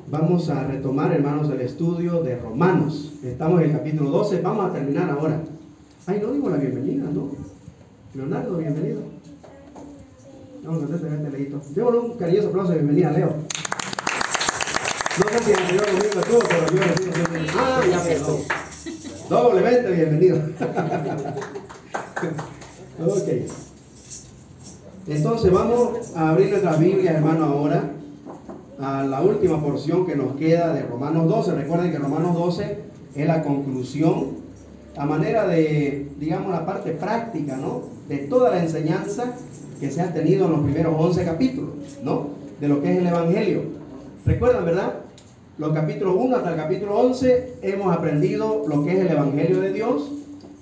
Vamos a retomar, hermanos, el estudio de Romanos. Estamos en el capítulo 12. Vamos a terminar ahora. Ay, no digo la bienvenida, ¿no? Leonardo, bienvenido. Vamos a hacer este leíto. Démosle un cariñoso aplauso de bienvenida, Leo. No sé si el anterior domingo estuvo, pero yo le digo bienvenido. Ah, ya perdón. Doblemente bienvenido. Ok. Entonces vamos a abrir nuestra Biblia, hermano, ahora a la última porción que nos queda de Romanos 12. Recuerden que Romanos 12 es la conclusión, a manera de, digamos, la parte práctica, ¿no?, de toda la enseñanza que se ha tenido en los primeros 11 capítulos, ¿no?, de lo que es el Evangelio. Recuerdan, ¿verdad? Los capítulos 1 hasta el capítulo 11 hemos aprendido lo que es el Evangelio de Dios,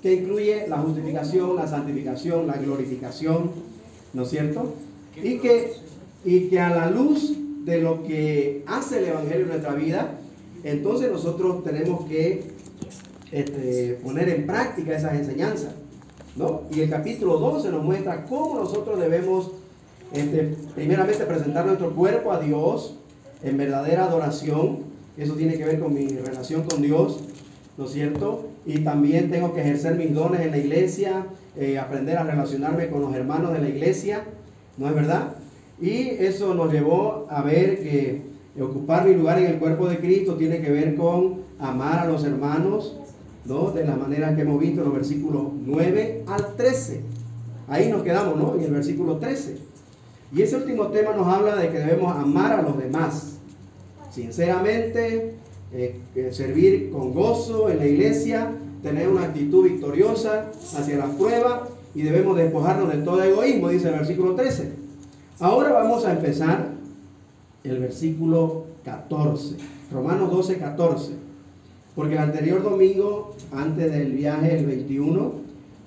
que incluye la justificación, la santificación, la glorificación, ¿no es cierto? Y que a la luz de lo que hace el Evangelio en nuestra vida, entonces nosotros tenemos que poner en práctica esas enseñanzas, ¿no? Y el capítulo 12 nos muestra cómo nosotros debemos primeramente presentar nuestro cuerpo a Dios en verdadera adoración. Eso tiene que ver con mi relación con Dios, ¿no es cierto? Y también tengo que ejercer mis dones en la iglesia, aprender a relacionarme con los hermanos de la iglesia, ¿no es verdad? Y eso nos llevó a ver que ocupar mi lugar en el cuerpo de Cristo tiene que ver con amar a los hermanos, ¿no?, de la manera que hemos visto en los versículos 9 al 13. Ahí nos quedamos, ¿no?, en el versículo 13. Y ese último tema nos habla de que debemos amar a los demás sinceramente, servir con gozo en la iglesia, tener una actitud victoriosa hacia la prueba, y debemos despojarnos de todo egoísmo, dice el versículo 13. Ahora vamos a empezar el versículo 14, Romanos 12, 14, porque el anterior domingo, antes del viaje, el 21,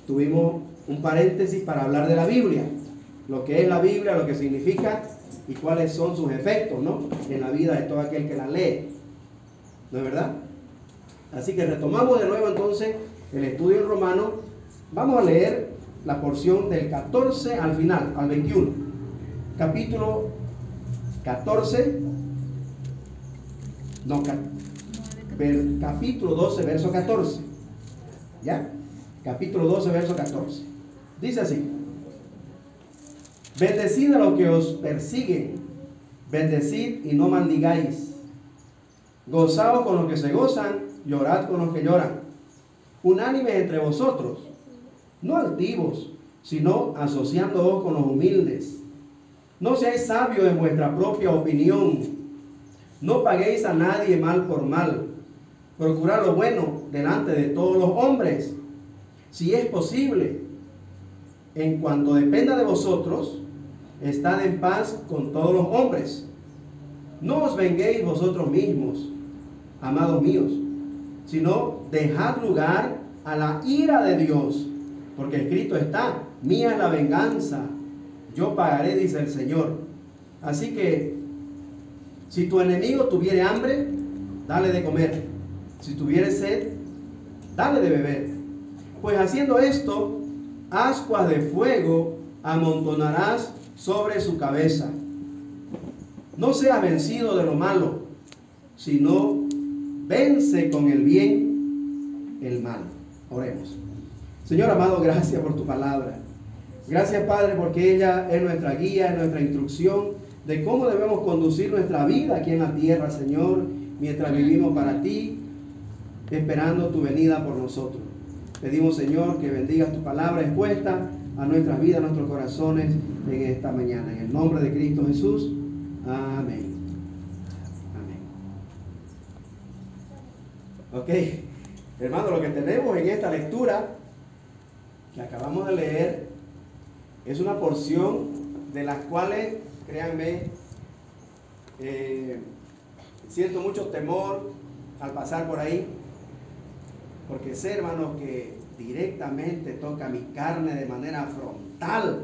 tuvimos un paréntesis para hablar de la Biblia, lo que es la Biblia, lo que significa y cuáles son sus efectos, ¿no?, en la vida de todo aquel que la lee, ¿no es verdad? Así que retomamos de nuevo entonces el estudio en Romanos. Vamos a leer la porción del 14 al final, al 21. Capítulo 14, no, capítulo 12, verso 14. ¿Ya? Capítulo 12, verso 14. Dice así: bendecid a los que os persiguen, bendecid y no maldigáis. Gozaos con los que se gozan, llorad con los que lloran. Unánimes entre vosotros, no altivos, sino asociándoos con los humildes. No seáis sabios en vuestra propia opinión. No paguéis a nadie mal por mal. Procurad lo bueno delante de todos los hombres. Si es posible, en cuanto dependa de vosotros, estad en paz con todos los hombres. No os venguéis vosotros mismos, amados míos, sino dejad lugar a la ira de Dios, porque escrito está: mía es la venganza, yo pagaré, dice el Señor. Así que, si tu enemigo tuviere hambre, dale de comer. Si tuviere sed, dale de beber. Pues haciendo esto, ascuas de fuego amontonarás sobre su cabeza. No seas vencido de lo malo, sino vence con el bien el mal. Oremos. Señor amado, gracias por tu palabra. Gracias, Padre, porque ella es nuestra guía, es nuestra instrucción de cómo debemos conducir nuestra vida aquí en la tierra, Señor, mientras vivimos para ti, esperando tu venida por nosotros. Pedimos, Señor, que bendigas tu palabra expuesta a nuestras vidas, a nuestros corazones en esta mañana. En el nombre de Cristo Jesús. Amén. Amén. Ok, hermano, lo que tenemos en esta lectura que acabamos de leer es una porción de las cuales, créanme, siento mucho temor al pasar por ahí, porque sé, hermanos, que directamente toca mi carne de manera frontal,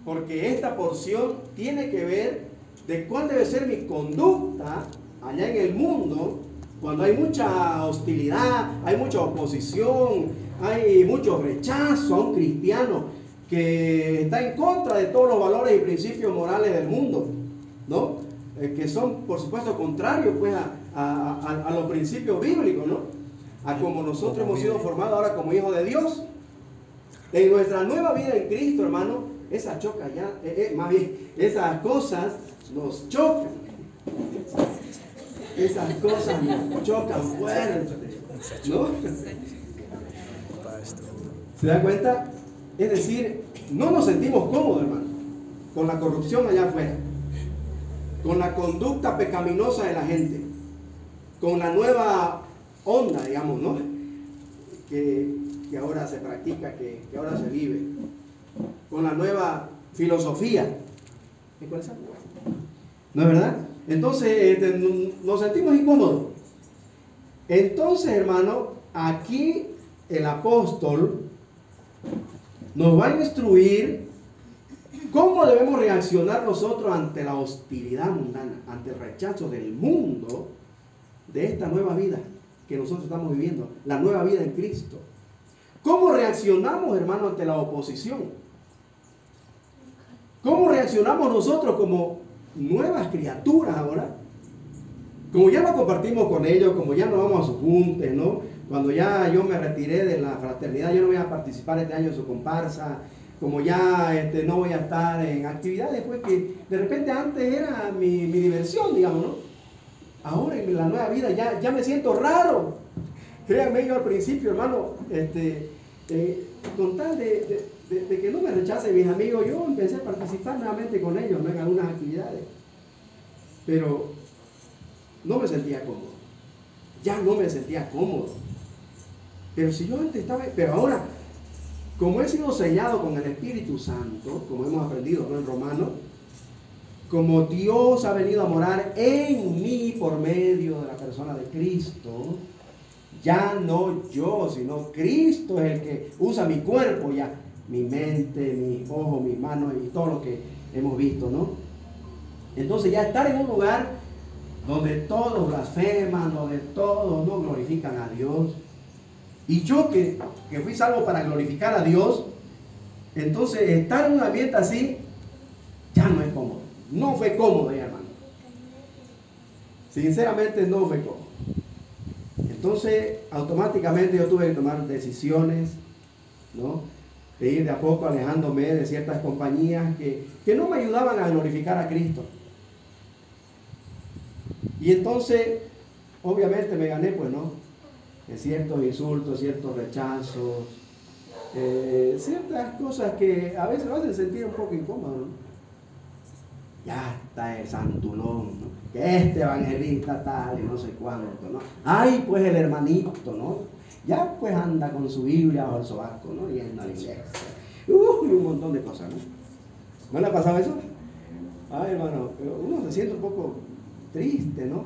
porque esta porción tiene que ver de cuál debe ser mi conducta allá en el mundo, cuando hay mucha hostilidad, hay mucha oposición, hay mucho rechazo a un cristiano que está en contra de todos los valores y principios morales del mundo, ¿no? que son, por supuesto, contrarios pues, a los principios bíblicos, ¿no? A como nosotros hemos sido formados ahora como hijos de Dios. En nuestra nueva vida en Cristo, hermano, esas chocan ya, más bien, esas cosas nos chocan. Esas cosas nos chocan fuerte, ¿no? ¿Se da cuenta? Es decir, no nos sentimos cómodos, hermano, con la corrupción allá afuera, con la conducta pecaminosa de la gente, con la nueva onda, digamos, ¿no? Que ahora se practica, que ahora se vive, con la nueva filosofía. ¿Cuál es? ¿No es verdad? Entonces nos sentimos incómodos. Entonces, hermano, aquí el apóstol nos va a instruir cómo debemos reaccionar nosotros ante la hostilidad mundana, ante el rechazo del mundo de esta nueva vida que nosotros estamos viviendo, la nueva vida en Cristo. ¿Cómo reaccionamos, hermano, ante la oposición? ¿Cómo reaccionamos nosotros como nuevas criaturas ahora? Como ya no compartimos con ellos, como ya no vamos a sus juntes, ¿no? Cuando ya yo me retiré de la fraternidad, yo no voy a participar este año en su comparsa, como ya no voy a estar en actividades pues que de repente antes era mi diversión, digamos, ¿no? Ahora en la nueva vida ya me siento raro. Créanme, yo al principio, hermano, con tal de que no me rechacen mis amigos, yo empecé a participar nuevamente con ellos, ¿no? En algunas actividades. Pero no me sentía cómodo. Ya no me sentía cómodo. Pero si yo antes estaba... Pero ahora, como he sido sellado con el Espíritu Santo, como hemos aprendido, ¿no? En Romanos, como Dios ha venido a morar en mí por medio de la persona de Cristo, ya no yo, sino Cristo es el que usa mi cuerpo ya, mi mente, mis ojos, mis manos y todo lo que hemos visto, ¿no? Entonces ya estar en un lugar donde todos blasfeman, donde todos no glorifican a Dios, y yo que fui salvo para glorificar a Dios, entonces estar en un ambiente así ya no es cómodo. No fue cómodo ya, hermano. Sinceramente no fue cómodo. Entonces automáticamente yo tuve que tomar decisiones, ¿no? De ir de a poco alejándome de ciertas compañías que no me ayudaban a glorificar a Cristo. Y entonces, obviamente me gané, pues, ¿no? Ciertos insultos, ciertos rechazos, ciertas cosas que a veces me hacen sentir un poco incómodo, ¿no? Ya está el santulón, ¿no? Que este evangelista tal y no sé cuánto, ¿no? Ay, pues el hermanito, ¿no? Ya pues anda con su Biblia bajo el sobaco, ¿no? Y anda a la iglesia. Y un montón de cosas, ¿no? ¿No le ha pasado eso? Ay, hermano, uno se siente un poco triste, ¿no?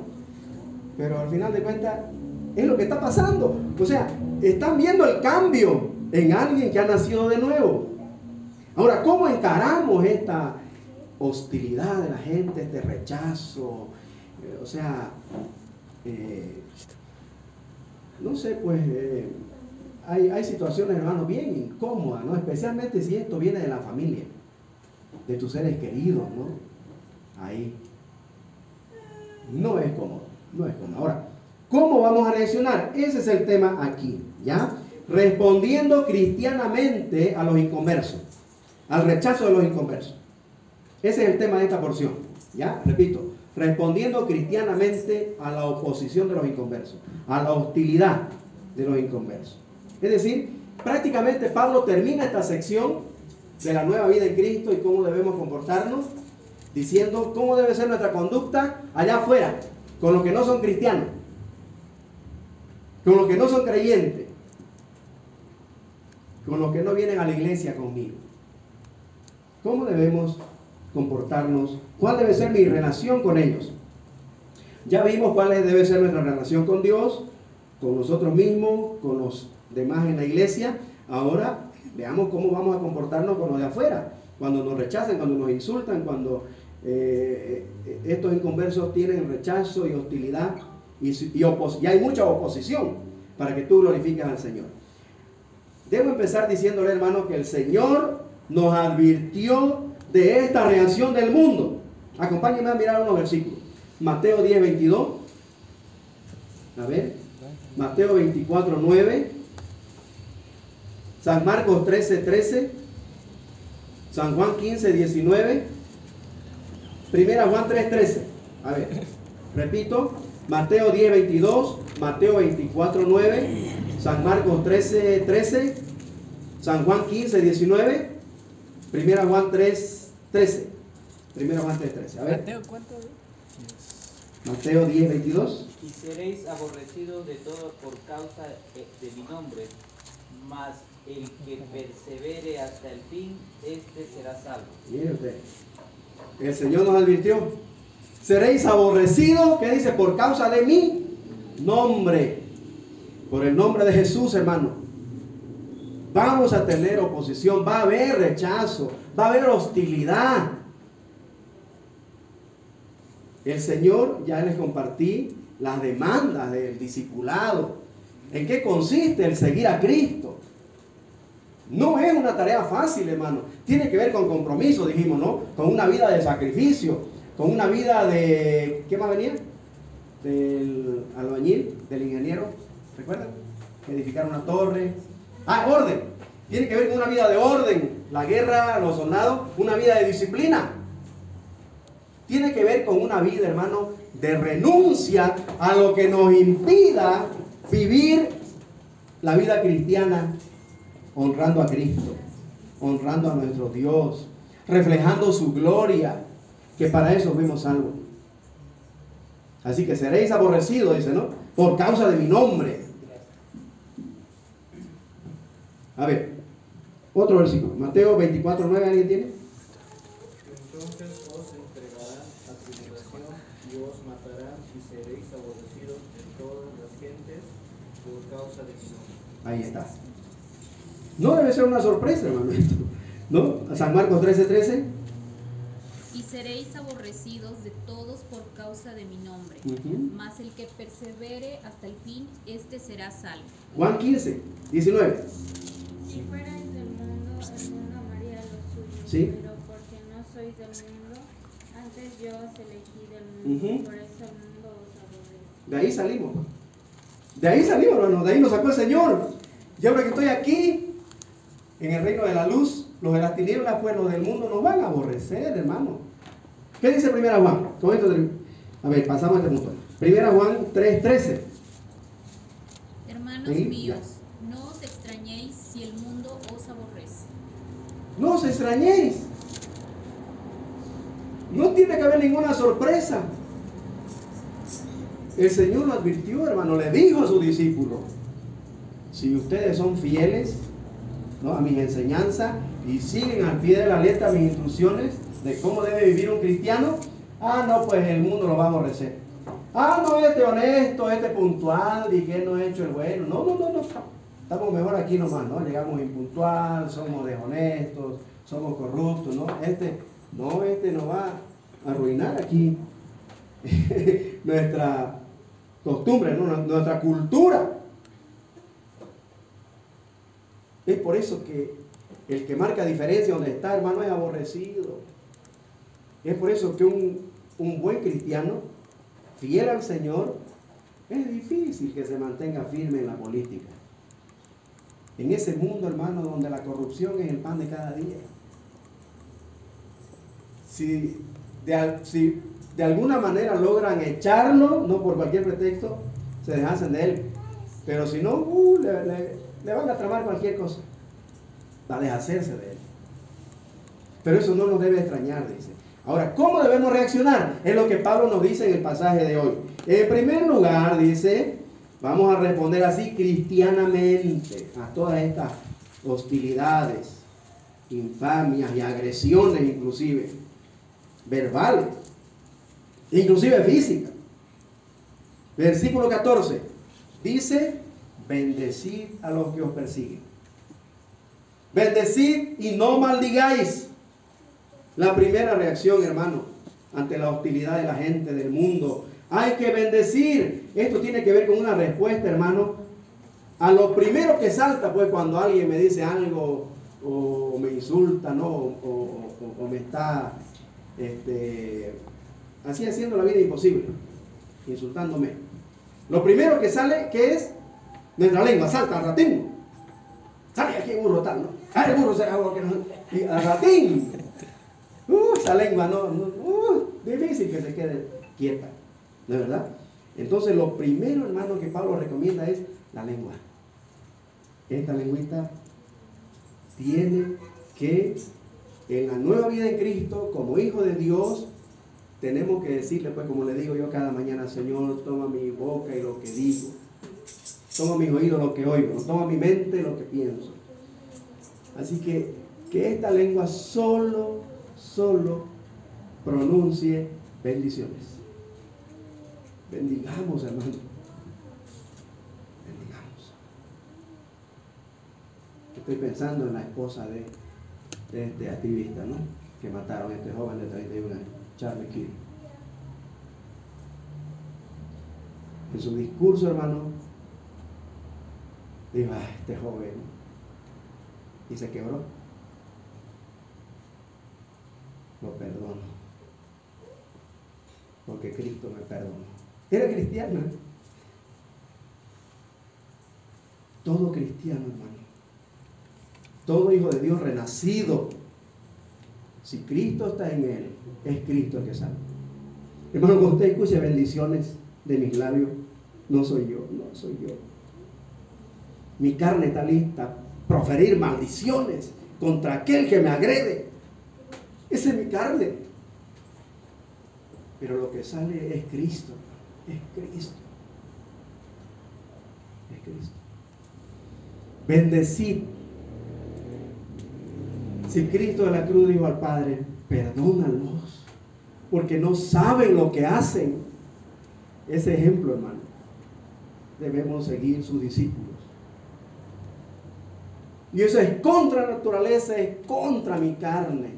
Pero al final de cuentas es lo que está pasando. O sea, están viendo el cambio en alguien que ha nacido de nuevo. Ahora, ¿cómo encaramos esta hostilidad de la gente, este rechazo? O sea, no sé, pues hay situaciones, hermano, bien incómodas, ¿no? Especialmente si esto viene de la familia, de tus seres queridos, ¿no? Ahí no es cómodo, no es cómodo. Ahora, ¿cómo vamos a reaccionar? Ese es el tema aquí, ¿ya? Respondiendo cristianamente a los inconversos, al rechazo de los inconversos. Ese es el tema de esta porción, ¿ya? Repito, respondiendo cristianamente a la oposición de los inconversos, a la hostilidad de los inconversos. Es decir, prácticamente Pablo termina esta sección de la nueva vida en Cristo y cómo debemos comportarnos, diciendo cómo debe ser nuestra conducta allá afuera, con los que no son cristianos, con los que no son creyentes, con los que no vienen a la iglesia conmigo. ¿Cómo debemos comportarnos? ¿Cuál debe ser mi relación con ellos? Ya vimos cuál debe ser nuestra relación con Dios, con nosotros mismos, con los demás en la iglesia. Ahora veamos cómo vamos a comportarnos con los de afuera, cuando nos rechazan, cuando nos insultan, cuando estos inconversos tienen rechazo y hostilidad y hay mucha oposición para que tú glorifiques al Señor. Debo empezar diciéndole, hermano, que el Señor nos advirtió de esta reacción del mundo. Acompáñenme a mirar unos versículos. Mateo 10, 22. A ver. Mateo 24, 9. San Marcos 13, 13. San Juan 15, 19. Primera Juan 3, 13. A ver. Repito. Mateo 10, 22. Mateo 24, 9. San Marcos 13, 13. San Juan 15, 19. Primera Juan 3, 13. Primera Juan 3, 13. A ver. Mateo, ¿cuánto? Mateo 10, 22. Y seréis aborrecidos de todos por causa de mi nombre, mas el que persevere hasta el fin, este será salvo. Mire usted. El Señor nos advirtió. Seréis aborrecidos, ¿qué dice? Por causa de mi nombre. Por el nombre de Jesús, hermano. Vamos a tener oposición, va a haber rechazo, va a haber hostilidad. El Señor, ya les compartí las demandas del discipulado. ¿En qué consiste el seguir a Cristo? No es una tarea fácil, hermano. Tiene que ver con compromiso, dijimos, ¿no? Con una vida de sacrificio, con una vida de... ¿Qué más venía? Del albañil, del ingeniero. ¿Recuerdan? Edificar una torre. Orden. Tiene que ver con una vida de orden. La guerra, los soldados, una vida de disciplina. Tiene que ver con una vida, hermano, de renuncia a lo que nos impida vivir la vida cristiana honrando a Cristo, honrando a nuestro Dios, reflejando su gloria, que para eso fuimos salvos. Así que seréis aborrecidos, dice, ¿no? Por causa de mi nombre. A ver, otro versículo. Mateo 24, 9, ¿alguien tiene? Entonces os entregarán a tribulación y os matarán y seréis aborrecidos de todas las gentes por causa de mi nombre. Ahí está. No debe ser una sorpresa, hermano. ¿No? San Marcos 13, 13. Y seréis aborrecidos de todos por causa de mi nombre. Mas el que persevere hasta el fin, este será salvo. Juan 15, 19. Si fuerais del mundo, el mundo amaría lo suyo. Sí. Pero porque no sois del mundo, antes yo os elegí del mundo. Por eso el mundo os aborrece. De ahí salimos. De ahí salimos, hermano. De ahí nos sacó el Señor. Y ahora que estoy aquí, en el reino de la luz, los de las tinieblas, pues los del mundo nos van a aborrecer, hermano. ¿Qué dice Primera Juan? Con esto, a ver, pasamos a este punto. Primera Juan 3, 13. Hermanos Sí, míos, no os extrañéis si el mundo os aborrece. No os extrañéis. No tiene que haber ninguna sorpresa. El Señor lo advirtió, hermano, le dijo a sus discípulos: si ustedes son fieles, ¿no?, a mis enseñanzas y siguen al pie de la letra mis instrucciones de cómo debe vivir un cristiano, no, pues el mundo lo va a aborrecer. No, este honesto, este puntual y que no ha hecho el bueno. No. Estamos mejor aquí nomás, ¿no? Llegamos impuntual, somos deshonestos, somos corruptos, ¿no? Este nos va a arruinar aquí nuestra costumbre, ¿no?, nuestra cultura. Es por eso que el que marca diferencia donde está, hermano, es aborrecido. Es por eso que un buen cristiano, fiel al Señor, es difícil que se mantenga firme en la política. En ese mundo, hermano, donde la corrupción es el pan de cada día. Si de alguna manera logran echarlo, no por cualquier pretexto, se deshacen de él. Pero si no, le van a tramar cualquier cosa para deshacerse de él. Pero eso no nos debe extrañar, dice. Ahora, ¿cómo debemos reaccionar? Es lo que Pablo nos dice en el pasaje de hoy. En primer lugar, dice, vamos a responder así cristianamente a todas estas hostilidades, infamias y agresiones, inclusive verbales, inclusive físicas. Versículo 14 dice: bendecid a los que os persiguen. Bendecid y no maldigáis. La primera reacción, hermano, ante la hostilidad de la gente del mundo, hay que bendecir. Esto tiene que ver con una respuesta, hermano, a lo primero que salta, pues, cuando alguien me dice algo o me insulta, ¿no? O me está así haciendo la vida imposible, insultándome. Lo primero que sale, ¿qué es? Nuestra lengua salta al ratín. Sale aquí burro tal, ¿no? Ah, el burro será algo que no. Y al ratín. Esa lengua difícil que se quede quieta, ¿no es verdad? Entonces lo primero, hermano, que Pablo recomienda es la lengua. Esta lengüita tiene que, en la nueva vida en Cristo, como hijo de Dios, tenemos que decirle, pues como le digo yo cada mañana, Señor, toma mi boca y lo que digo, toma mis oídos lo que oigo, toma mi mente lo que pienso. Así que esta lengua solo pronuncie bendiciones. Bendigamos, hermano. Bendigamos. Estoy pensando en la esposa de este activista, ¿no? Que mataron a este joven de 31 años, Charlie Kirk. En su discurso, hermano, dijo, este joven, y se quebró. Lo perdono, porque Cristo me perdonó. Era cristiana. Todo cristiano, hermano, todo hijo de Dios renacido, si Cristo está en él, es Cristo el que salva. Hermano, cuando usted escuche bendiciones de mis labios, no soy yo. Mi carne está lista a proferir maldiciones contra aquel que me agrede. Esa es mi carne. Pero lo que sale es Cristo. Es Cristo. Es Cristo. Bendecid. Si Cristo de la cruz dijo al Padre, perdónalos, porque no saben lo que hacen. Ese ejemplo, hermano, debemos seguir sus discípulos. Y eso es contra la naturaleza, es contra mi carne,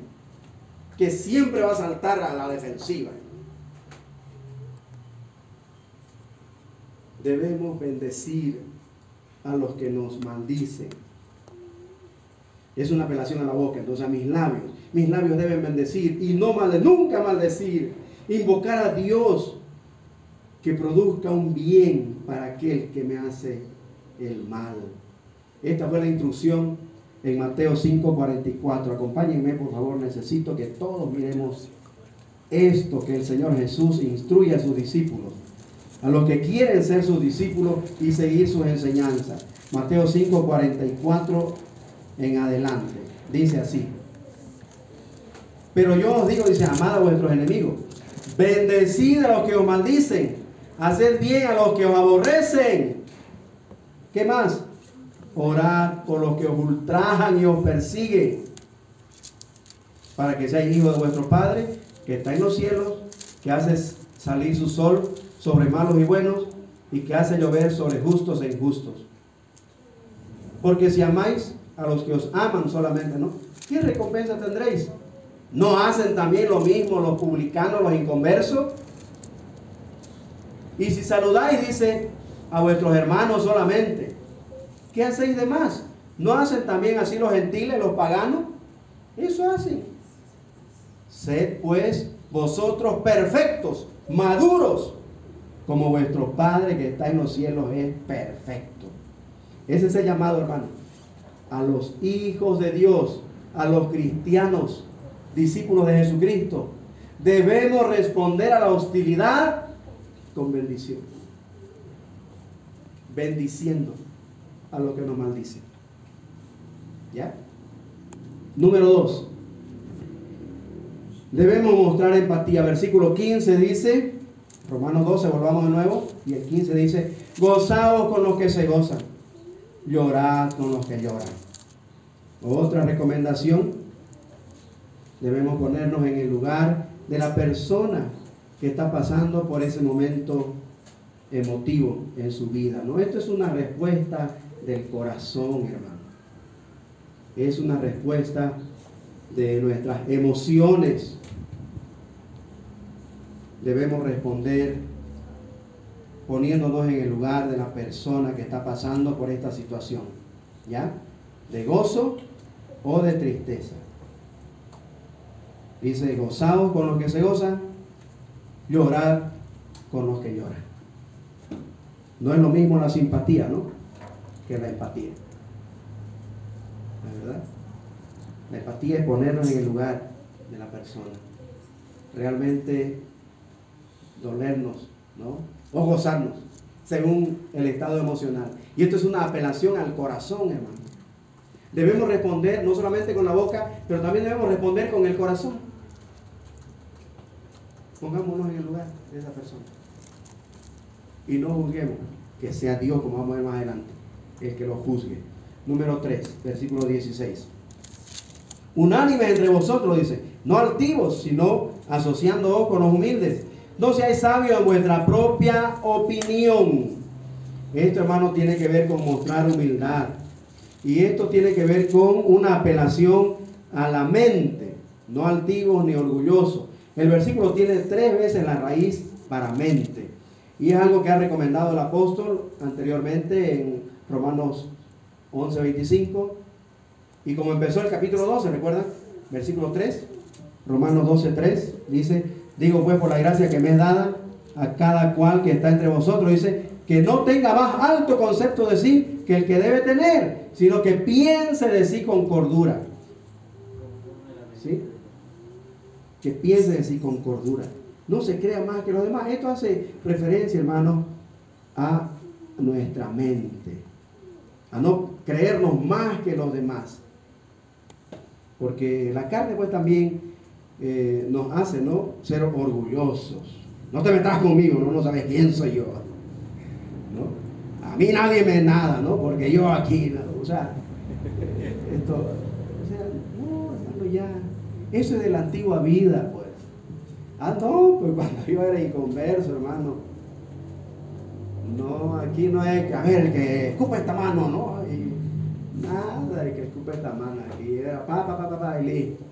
que siempre va a saltar a la defensiva. Debemos bendecir a los que nos maldicen. Es una apelación a la boca, entonces a mis labios deben bendecir y nunca maldecir, invocar a Dios que produzca un bien para aquel que me hace el mal. Esta fue la instrucción en Mateo 5:44. Acompáñenme, por favor, necesito que todos miremos esto que el Señor Jesús instruye a sus discípulos, a los que quieren ser sus discípulos y seguir sus enseñanzas. Mateo 5:44 en adelante, dice así: pero yo os digo, dice, amad a vuestros enemigos, bendecid a los que os maldicen, haced bien a los que os aborrecen. ¿Qué más? Orad por los que os ultrajan y os persiguen, para que seáis hijos de vuestro Padre que está en los cielos, que hace salir su sol sobre malos y buenos, y que hace llover sobre justos e injustos. Porque si amáis a los que os aman solamente, ¿no?, ¿qué recompensa tendréis? ¿No hacen también lo mismo los publicanos, los inconversos? Y si saludáis, dice, a vuestros hermanos solamente, ¿qué hacéis de más? ¿No hacen también así los gentiles, los paganos? Eso hacen. Sed pues vosotros perfectos, maduros, como vuestro Padre que está en los cielos es perfecto. Ese es el llamado, hermano, a los hijos de Dios, a los cristianos, discípulos de Jesucristo. Debemos responder a la hostilidad con bendición, bendiciendo a los que nos maldicen. ¿Ya? Número 2, debemos mostrar empatía. Versículo 15 dice, Romanos 12, volvamos de nuevo, y el 15 dice: gozaos con los que se gozan, llorad con los que lloran. Otra recomendación, debemos ponernos en el lugar de la persona que está pasando por ese momento emotivo en su vida, ¿no? Esto es una respuesta del corazón, hermano. Es una respuesta de nuestras emociones. Debemos responder poniéndonos en el lugar de la persona que está pasando por esta situación, ¿ya? De gozo o de tristeza. Dice: gozaos con los que se gozan, llorar con los que lloran. No es lo mismo la simpatía, ¿no?, que la empatía. ¿La verdad? La empatía es ponernos en el lugar de la persona. Realmente dolernos, ¿no?, o gozarnos, según el estado emocional. Y esto es una apelación al corazón, hermano. Debemos responder no solamente con la boca, pero también debemos responder con el corazón. Pongámonos en el lugar de esa persona. Y no juzguemos, que sea Dios, como vamos a ver más adelante, el que lo juzgue. Número 3, versículo 16. Unánime entre vosotros, dice, no altivos, sino asociándoos con los humildes. No seáis sabios en vuestra propia opinión. Esto, hermano, tiene que ver con mostrar humildad. Y esto tiene que ver con una apelación a la mente. No altivos ni orgullosos. El versículo tiene 3 veces la raíz para mente. Y es algo que ha recomendado el apóstol anteriormente en Romanos 11:25. Y como empezó el capítulo 12, ¿recuerdan? Versículo 3, Romanos 12:3, dice, digo pues por la gracia que me es dada a cada cual que está entre vosotros, dice, que no tenga más alto concepto de sí que el que debe tener, sino que piense de sí con cordura. ¿Sí? Que piense de sí con cordura. No se crea más que los demás. Esto hace referencia, hermano, a nuestra mente. A no creernos más que los demás. Porque la carne pues también nos hace, ¿no?, ser orgullosos. No te metas conmigo, no sabes quién soy yo, ¿no? A mí nadie me nada, ¿no? Porque yo aquí, ¿no? O sea, esto, o sea, no, hermano, ya, eso es de la antigua vida, pues. Ah, no, pues cuando yo era inconverso, hermano, no, aquí no es que, a ver, el que escupa esta mano, ¿no? Y nada, el que escupa esta mano, aquí era pa, y listo.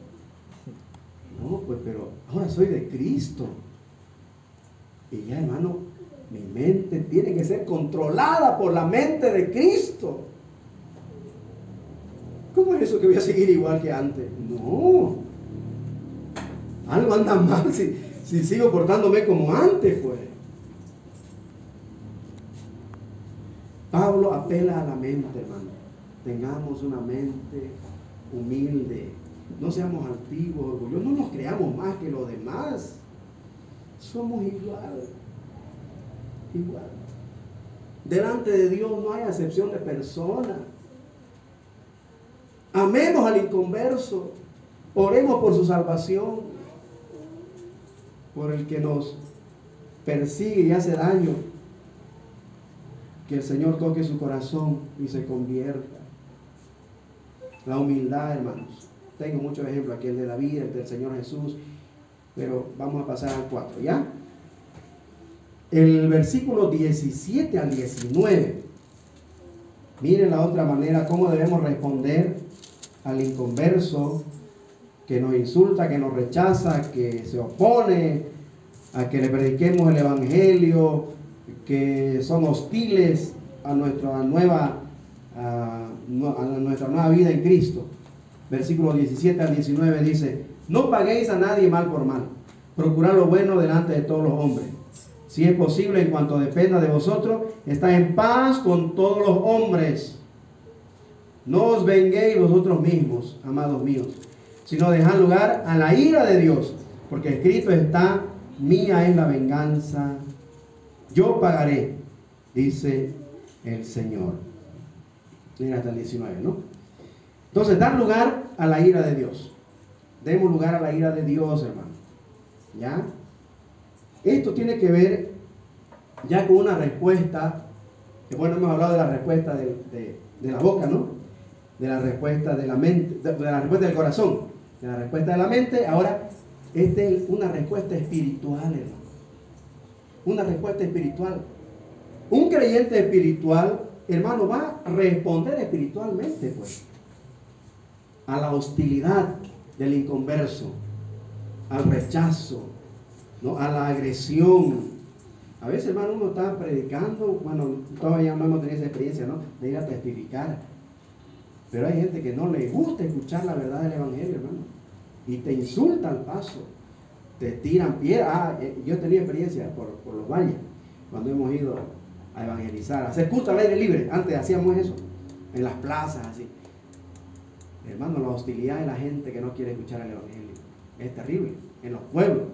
No, pues, pero ahora soy de Cristo. Y ya, hermano, mi mente tiene que ser controlada por la mente de Cristo. ¿Cómo es eso que voy a seguir igual que antes? No. Algo anda mal si sigo portándome como antes, pues. Pablo apela a la mente, hermano. Tengamos una mente humilde. No seamos altivos, orgullosos. No nos creamos más que los demás. Somos igual. Igual. Delante de Dios no hay acepción de persona. Amemos al inconverso. Oremos por su salvación. Por el que nos persigue y hace daño. Que el Señor toque su corazón y se convierta. La humildad, hermanos. Tengo muchos ejemplos aquí, el de David, el del Señor Jesús. Pero vamos a pasar al 4, ¿ya? El versículo 17 al 19. Miren la otra manera, cómo debemos responder al inconverso que nos insulta, que nos rechaza, que se opone a que le prediquemos el evangelio, que son hostiles a nuestra nueva vida en Cristo. Versículo 17 al 19 dice: no paguéis a nadie mal por mal, procurad lo bueno delante de todos los hombres. Si es posible, en cuanto dependa de vosotros, estad en paz con todos los hombres. No os venguéis vosotros mismos, amados míos, sino dejad lugar a la ira de Dios, porque escrito está: mía es la venganza, yo pagaré, dice el Señor. Mira hasta el 19, ¿no? Entonces, dar lugar a la ira de Dios. Demos lugar a la ira de Dios, hermano. ¿Ya? Esto tiene que ver ya con una respuesta, que bueno, hemos hablado de la respuesta de la boca, ¿no? De la respuesta de la mente, de la respuesta del corazón, de la respuesta de la mente. Ahora, esta es una respuesta espiritual, hermano. Una respuesta espiritual. Un creyente espiritual, hermano, va a responder espiritualmente, pues, a la hostilidad del inconverso, al rechazo, ¿no? A la agresión. A veces, hermano, uno está predicando, bueno, todavía no hemos tenido esa experiencia, ¿no?, de ir a testificar. Pero hay gente que no le gusta escuchar la verdad del evangelio, hermano, y te insulta al paso, te tiran piedras. Yo he tenido experiencia por los valles, cuando hemos ido a evangelizar, a hacer culto al aire libre. Antes hacíamos eso, en las plazas, así. Hermano, la hostilidad de la gente que no quiere escuchar el evangelio es terrible, en los pueblos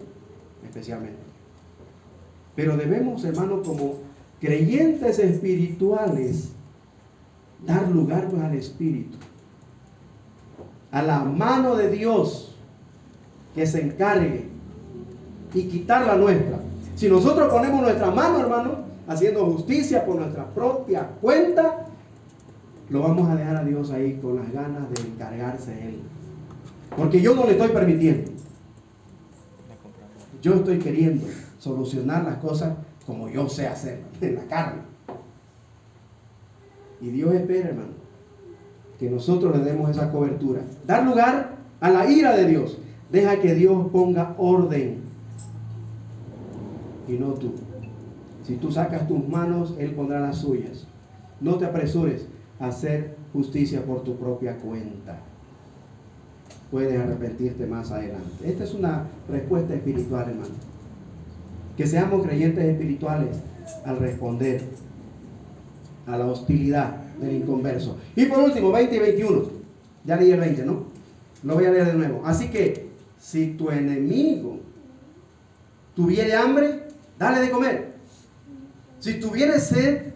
especialmente. Pero debemos, hermano, como creyentes espirituales, dar lugar al Espíritu, a la mano de Dios que se encargue y quitar la nuestra. Si nosotros ponemos nuestra mano, hermano, haciendo justicia por nuestra propia cuenta, lo vamos a dejar a Dios ahí con las ganas de encargarse de Él. Porque yo no le estoy permitiendo. Yo estoy queriendo solucionar las cosas como yo sé hacer, en la carne. Y Dios espera, hermano, que nosotros le demos esa cobertura. Dar lugar a la ira de Dios. Deja que Dios ponga orden y no tú. Si tú sacas tus manos, Él pondrá las suyas. No te apresures a hacer justicia por tu propia cuenta. Puedes arrepentirte más adelante. Esta es una respuesta espiritual, hermano. Que seamos creyentes espirituales al responder a la hostilidad del inconverso. Y por último, 20 y 21. Ya leí el 20, ¿no? Lo voy a leer de nuevo. Así que, si tu enemigo tuviere hambre, dale de comer. Si tuviere sed,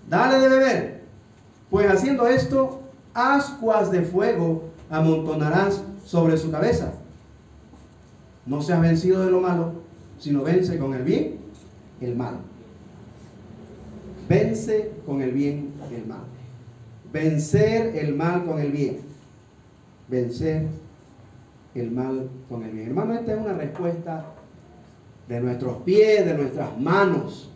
dale de beber. Pues haciendo esto, ascuas de fuego amontonarás sobre su cabeza. No seas vencido de lo malo, sino vence con el bien el mal. Vence con el bien el mal. Vencer el mal con el bien. Vencer el mal con el bien. Hermano, esta es una respuesta de nuestros pies, de nuestras manos.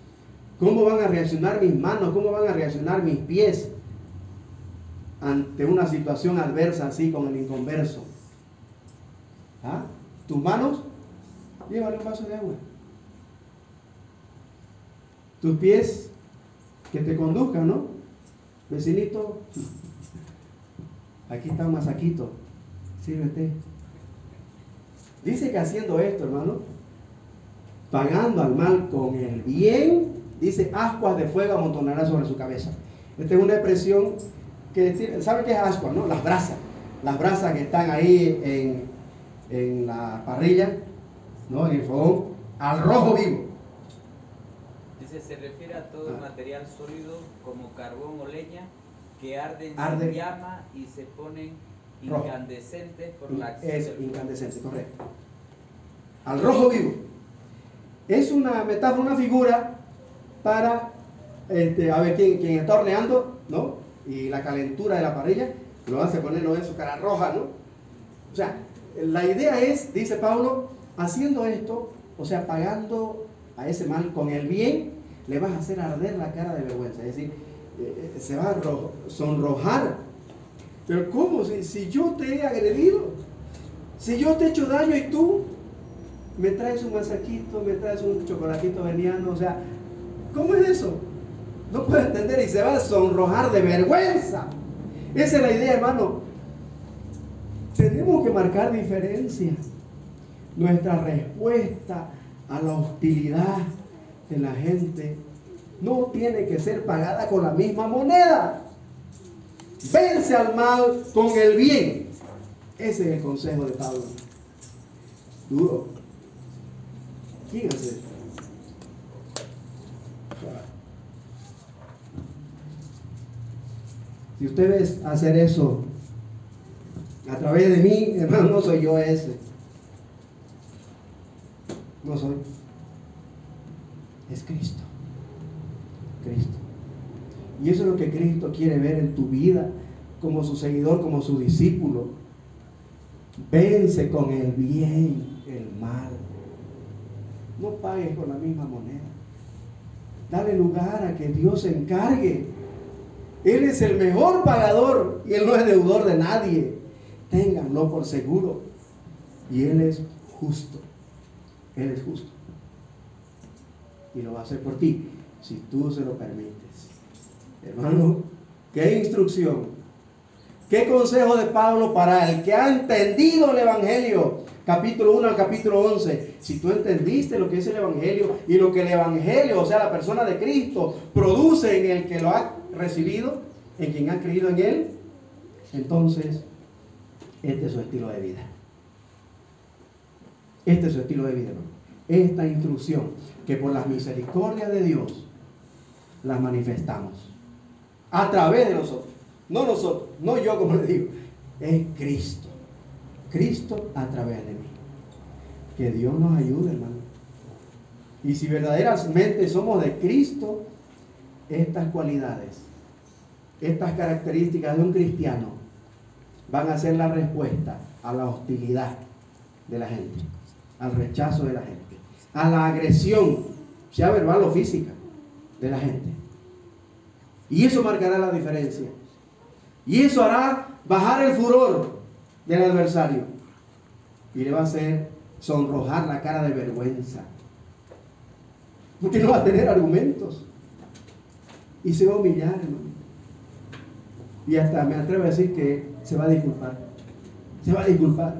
¿Cómo van a reaccionar mis manos? ¿Cómo van a reaccionar mis pies ante una situación adversa así con el inconverso? ¿Ah? Tus manos, llévale un vaso de agua. Tus pies, que te conduzcan, ¿no? Vecinito, aquí está un masaquito, sírvete. Dice que haciendo esto, hermano, pagando al mal con el bien, dice, ascuas de fuego amontonará sobre su cabeza. Esta es una expresión que, ¿sabe qué es ascuas, no? Las brasas que están ahí en la parrilla, ¿no? En el fogón, al rojo vivo. Dice, se refiere a todo material sólido como carbón o leña que arden sin llama y se ponen incandescentes por la acción. Es incandescente, correcto. Al rojo vivo. Es una metáfora, una figura para, a ver, quien está horneando, ¿no? Y la calentura de la parrilla, lo hace ponerlo en su cara roja, ¿no? O sea, la idea es, dice Pablo, haciendo esto, o sea, pagando a ese mal con el bien, le vas a hacer arder la cara de vergüenza. Es decir, se va a sonrojar. Pero ¿cómo? Si yo te he agredido, si yo te he hecho daño y tú me traes un masaquito, me traes un chocolatito veniano, o sea, ¿cómo es eso? No puedo entender, y se va a sonrojar de vergüenza. Esa es la idea, hermano. Tenemos que marcar diferencia. Nuestra respuesta a la hostilidad de la gente no tiene que ser pagada con la misma moneda. Vence al mal con el bien. Ese es el consejo de Pablo. Duro. ¿Quién hace esto? Si usted ves hacer eso a través de mí, hermano, no soy yo ese. No soy. Es Cristo. Cristo. Y eso es lo que Cristo quiere ver en tu vida, como su seguidor, como su discípulo. Vence con el bien el mal. No pagues con la misma moneda. Dale lugar a que Dios se encargue. Él es el mejor pagador y Él no es deudor de nadie. Ténganlo por seguro. Y Él es justo. Él es justo. Y lo va a hacer por ti, si tú se lo permites. Hermano, qué instrucción. Qué consejo de Pablo para el que ha entendido el Evangelio. Capítulo 1 al capítulo 11. si tú entendiste lo que es el Evangelio y lo que el Evangelio, o sea, la persona de Cristo, produce en el que lo ha recibido, en quien ha creído en Él, entonces este es su estilo de vida. Este es su estilo de vida, hermano. Esta instrucción que por las misericordias de Dios las manifestamos a través de nosotros. No nosotros, no yo como le digo, es Cristo. Cristo a través de mí. Que Dios nos ayude, hermano. Y si verdaderamente somos de Cristo, estas cualidades, estas características de un cristiano van a ser la respuesta a la hostilidad de la gente, al rechazo de la gente, a la agresión, sea verbal o física, de la gente. Y eso marcará la diferencia. Y eso hará bajar el furor del adversario. Y le va a hacer sonrojar la cara de vergüenza. Porque no va a tener argumentos. Y se va a humillar, hermano. Y hasta me atrevo a decir que se va a disculpar. Se va a disculpar.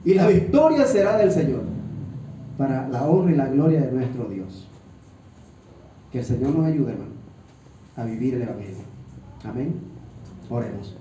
Y la victoria será del Señor, para la honra y la gloria de nuestro Dios. Que el Señor nos ayude, hermano, a vivir el Evangelio. Amén. Oremos.